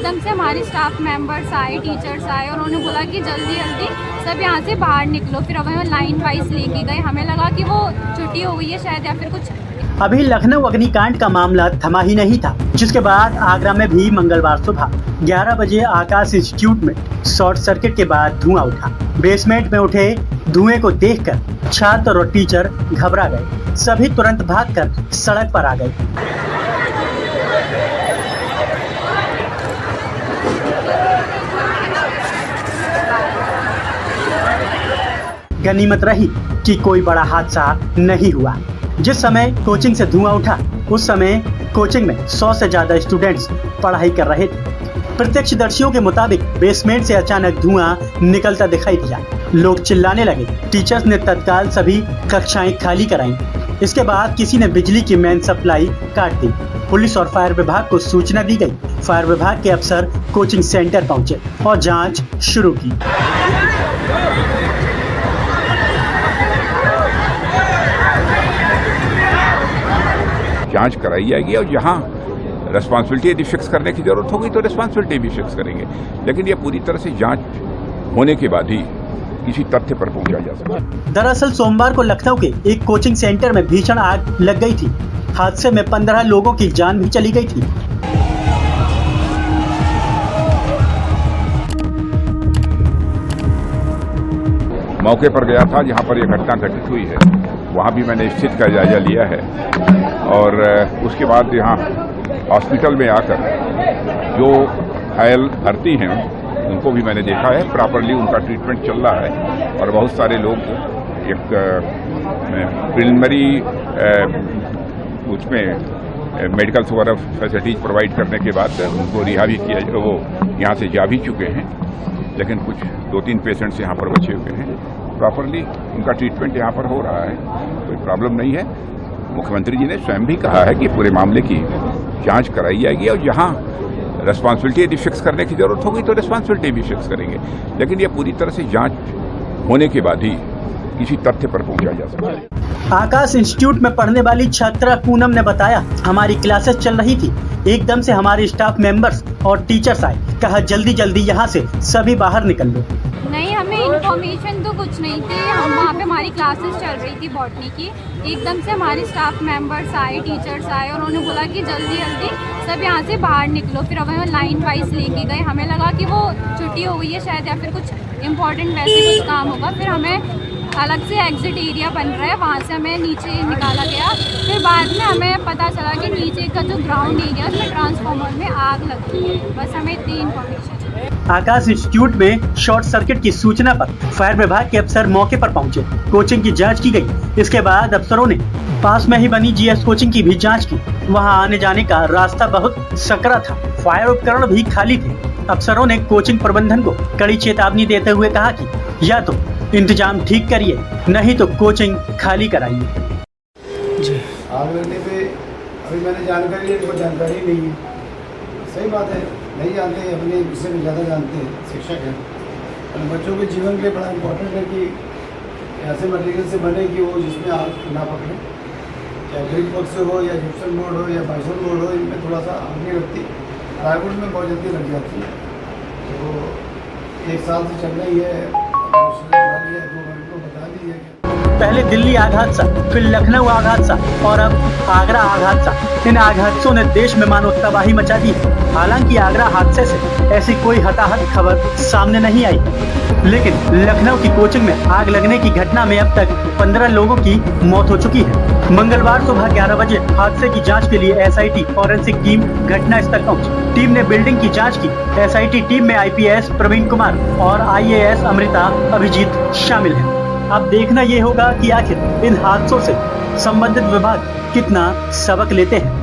एकदम से हमारे स्टाफ मेंबर्स आए, टीचर्स आए और उन्होंने बोला कि जल्दी जल्दी सब यहाँ से बाहर निकलो। फिर हमें लाइन वाइज लेके गए। हमें लगा कि वो छुट्टी हो गई है शायद या फिर कुछ। अभी लखनऊ अग्निकांड का मामला थमा ही नहीं था, जिसके बाद आगरा में भी मंगलवार सुबह 11 बजे आकाश इंस्टीट्यूट में शॉर्ट सर्किट के बाद धुआं उठा। बेसमेंट में उठे धुएं को देखकर छात्र और टीचर घबरा गए। सभी तुरंत भागकर सड़क पर आ गए। गनीमत रही कि कोई बड़ा हादसा नहीं हुआ। जिस समय कोचिंग से धुआं उठा उस समय कोचिंग में 100 से ज्यादा स्टूडेंट्स पढ़ाई कर रहे थे। प्रत्यक्षदर्शियों के मुताबिक बेसमेंट से अचानक धुआं निकलता दिखाई दिया। लोग चिल्लाने लगे। टीचर्स ने तत्काल सभी कक्षाएं खाली कराईं। इसके बाद किसी ने बिजली की मेन सप्लाई काट दी। पुलिस और फायर विभाग को सूचना दी गई। फायर विभाग के अफसर कोचिंग सेंटर पहुंचे और जाँच शुरू की। जांच कराई जाएगी और जहां रिस्पांसिबिलिटी यदि फिक्स करने की जरूरत होगी तो रिस्पांसिबिलिटी भी फिक्स करेंगे, लेकिन ये पूरी तरह से जांच होने के बाद ही किसी तथ्य पर पहुंचा जा सकता है। दरअसल सोमवार को लखनऊ के एक कोचिंग सेंटर में भीषण आग लग गई थी। हादसे में 15 लोगों की जान भी चली गई थी। मौके पर गया था जहां पर यह घटना घटित हुई है, वहां भी मैंने स्थिति का जायजा लिया है और उसके बाद यहाँ हॉस्पिटल में आकर जो घायल भर्ती हैं उनको भी मैंने देखा है। प्रॉपरली उनका ट्रीटमेंट चल रहा है और बहुत सारे लोग एक प्रिलिमिनरी उसमें मेडिकल वगैरह फैसिलिटीज प्रोवाइड करने के बाद उनको रिहा भी किया, वो यहाँ से जा भी चुके हैं, लेकिन कुछ 2-3 पेशेंट्स यहाँ पर बचे हुए हैं। प्रॉपरली उनका ट्रीटमेंट यहाँ पर हो रहा है, कोई प्रॉब्लम नहीं है। मुख्यमंत्री जी ने स्वयं भी कहा है कि पूरे मामले की जांच कराई जाएगी और जहां रिस्पांसिबिलिटी यदि फिक्स करने की जरूरत होगी तो रिस्पांसिबिलिटी भी फिक्स करेंगे, लेकिन ये पूरी तरह से जांच होने के बाद ही किसी तथ्य पर पहुंचा जा सकता है। आकाश इंस्टीट्यूट में पढ़ने वाली छात्रा पूनम ने बताया, हमारी क्लासेस चल रही थी, एकदम से हमारे स्टाफ मेंबर्स और टीचर्स आए। कहा जल्दी जल्दी यहाँ से सभी बाहर निकल लो। नहीं, हमें इन्फॉर्मेशन तो कुछ नहीं थी। हम वहाँ पे हमारी क्लासेस चल रही थी बॉटनी की। एकदम से हमारे स्टाफ मेंबर्स आए, टीचर्स आए और उन्होंने बोला कि जल्दी जल्दी सब यहाँ से बाहर निकलो। फिर हमें लाइन वाइज लेके गए। हमें लगा कि वो छुट्टी हो गई है शायद या फिर कुछ इम्पोर्टेंट वैसे कुछ काम होगा। फिर हमें अलग से एग्जिट एरिया बन रहा है, वहाँ से हमें नीचे निकाला गया। फिर बाद में हमें पता चला कि नीचे का जो ग्राउंड एरिया है उसमें ट्रांसफार्मर में आग लग गई है। बस हमें इतनी इन्फॉर्मेशन। आकाश इंस्टीट्यूट में शॉर्ट सर्किट की सूचना पर फायर विभाग के अफसर मौके पर पहुंचे। कोचिंग की जांच की गई। इसके बाद अफसरों ने पास में ही बनी जीएस कोचिंग की भी जांच की। वहां आने जाने का रास्ता बहुत सकरा था। फायर उपकरण भी खाली थे। अफसरों ने कोचिंग प्रबंधन को कड़ी चेतावनी देते हुए कहा कि या तो इंतजाम ठीक करिए, नहीं तो कोचिंग खाली कराइए। आग लगने पे अभी मैंने जानकारी ली, इनको जानकारी नहीं है। सही बात है, नहीं जानते हैं, अपने इससे भी ज़्यादा जानते हैं, शिक्षक हैं। और बच्चों के जीवन के लिए बड़ा इम्पोर्टेंट है कि ऐसे मटेरियल से बने कि वो जिसमें आग ना पकड़े, चाहे ब्रिक बॉक्स हो या जिप्सम बोर्ड हो या बाइसोन बोर्ड हो, इनमें थोड़ा सा आग नहीं लगती। प्लाईवुड में बहुत जल्दी लग जाती है। तो 1 साल से चल रही है, बता दीजिए। पहले दिल्ली आग हादसा, फिर लखनऊ आग हादसा और अब आगरा आग हादसा। इन आग हादसों ने देश में मानो तबाही मचा दी है। हालांकि आगरा हादसे से ऐसी कोई हताहत खबर सामने नहीं आई, लेकिन लखनऊ की कोचिंग में आग लगने की घटना में अब तक 15 लोगों की मौत हो चुकी है। मंगलवार सुबह 11 बजे हादसे की जांच के लिए एसआईटी फॉरेंसिक टीम घटनास्थल पहुंची। टीम ने बिल्डिंग की जांच की। एसआईटी टीम में आईपीएस प्रवीण कुमार और आईएएस अमृता अभिजीत शामिल हैं। अब देखना ये होगा कि आखिर इन हादसों से संबंधित विभाग कितना सबक लेते हैं।